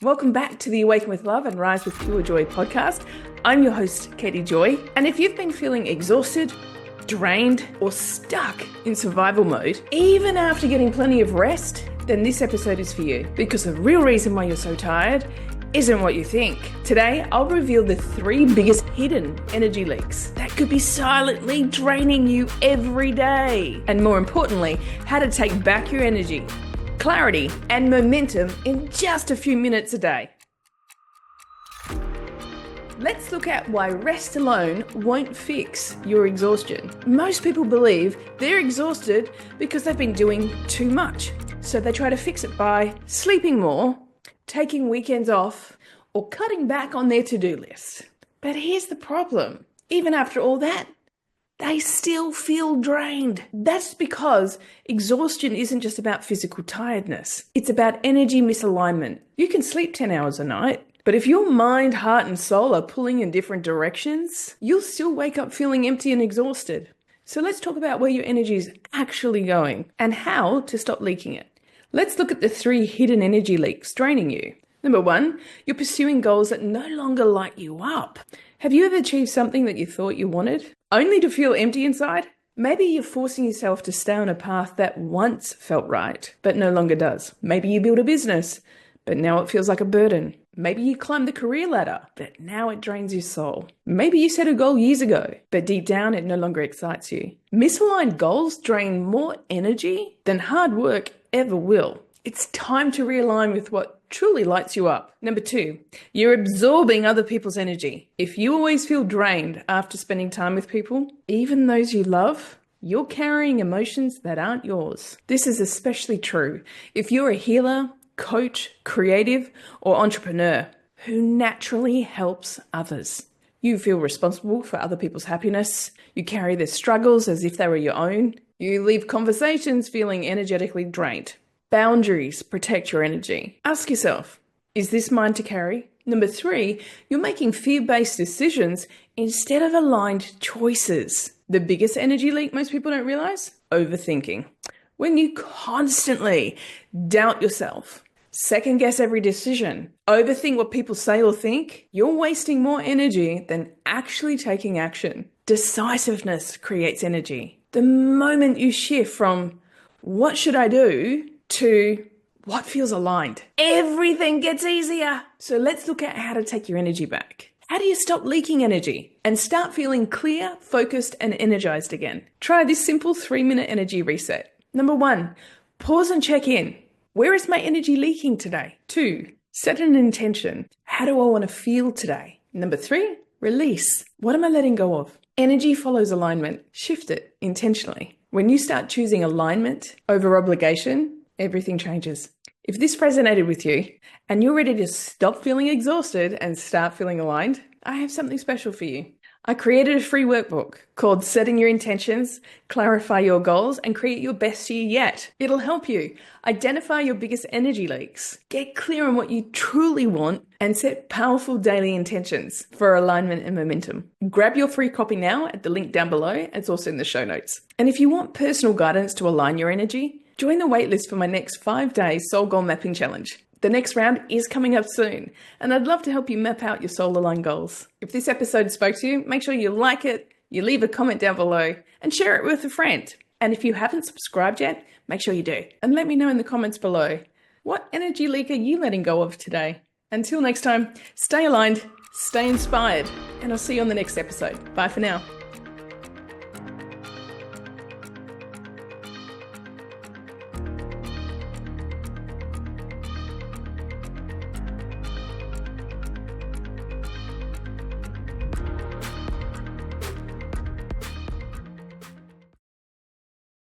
Welcome back to the Awaken with Love and Rise with Pure Joy podcast. I'm your host, Katie Joy. And if you've been feeling exhausted, drained, or stuck in survival mode, even after getting plenty of rest, then this episode is for you. Because the real reason why you're so tired isn't what you think. Today, I'll reveal the 3 biggest hidden energy leaks that could be silently draining you every day. And more importantly, how to take back your energy, clarity, and momentum in just a few minutes a day. Let's look at why rest alone won't fix your exhaustion. Most people believe they're exhausted because they've been doing too much. So they try to fix it by sleeping more, taking weekends off, or cutting back on their to-do list. But here's the problem. Even after all that, they still feel drained. That's because exhaustion isn't just about physical tiredness. It's about energy misalignment. You can sleep 10 hours a night, but if your mind, heart, and soul are pulling in different directions, you'll still wake up feeling empty and exhausted. So let's talk about where your energy is actually going and how to stop leaking it. Let's look at the 3 hidden energy leaks draining you. Number 1, you're pursuing goals that no longer light you up. Have you ever achieved something that you thought you wanted, only to feel empty inside? Maybe you're forcing yourself to stay on a path that once felt right, but no longer does. Maybe you build a business, but now it feels like a burden. Maybe you climbed the career ladder, but now it drains your soul. Maybe you set a goal years ago, but deep down it no longer excites you. Misaligned goals drain more energy than hard work ever will. It's time to realign with what truly lights you up. Number 2, you're absorbing other people's energy. If you always feel drained after spending time with people, even those you love, you're carrying emotions that aren't yours. This is especially true if you're a healer, coach, creative, or entrepreneur who naturally helps others. You feel responsible for other people's happiness. You carry their struggles as if they were your own. You leave conversations feeling energetically drained. Boundaries protect your energy. Ask yourself, is this mine to carry? Number 3, you're making fear-based decisions instead of aligned choices. The biggest energy leak most people don't realize? Overthinking. When you constantly doubt yourself, second guess every decision, overthink what people say or think, you're wasting more energy than actually taking action. Decisiveness creates energy. The moment you shift from what should I do to what feels aligned, everything gets easier. So let's look at how to take your energy back. How do you stop leaking energy and start feeling clear, focused, and energized again? Try this simple 3-minute energy reset. Number 1, pause and check in. Where is my energy leaking today? 2, set an intention. How do I want to feel today? Number 3, release. What am I letting go of? Energy follows alignment. Shift it intentionally. When you start choosing alignment over obligation, everything changes. If this resonated with you and you're ready to stop feeling exhausted and start feeling aligned, I have something special for you. I created a free workbook called Setting Your Intentions, Clarify Your Goals, and Create Your Best Year Yet. It'll help you identify your biggest energy leaks, get clear on what you truly want, and set powerful daily intentions for alignment and momentum. Grab your free copy now at the link down below. It's also in the show notes. And if you want personal guidance to align your energy, join the waitlist for my next 5-day Soul Goal Mapping Challenge. The next round is coming up soon, and I'd love to help you map out your soul-aligned goals. If this episode spoke to you, make sure you like it, you leave a comment down below, and share it with a friend. And if you haven't subscribed yet, make sure you do. And let me know in the comments below, what energy leak are you letting go of today? Until next time, stay aligned, stay inspired, and I'll see you on the next episode. Bye for now.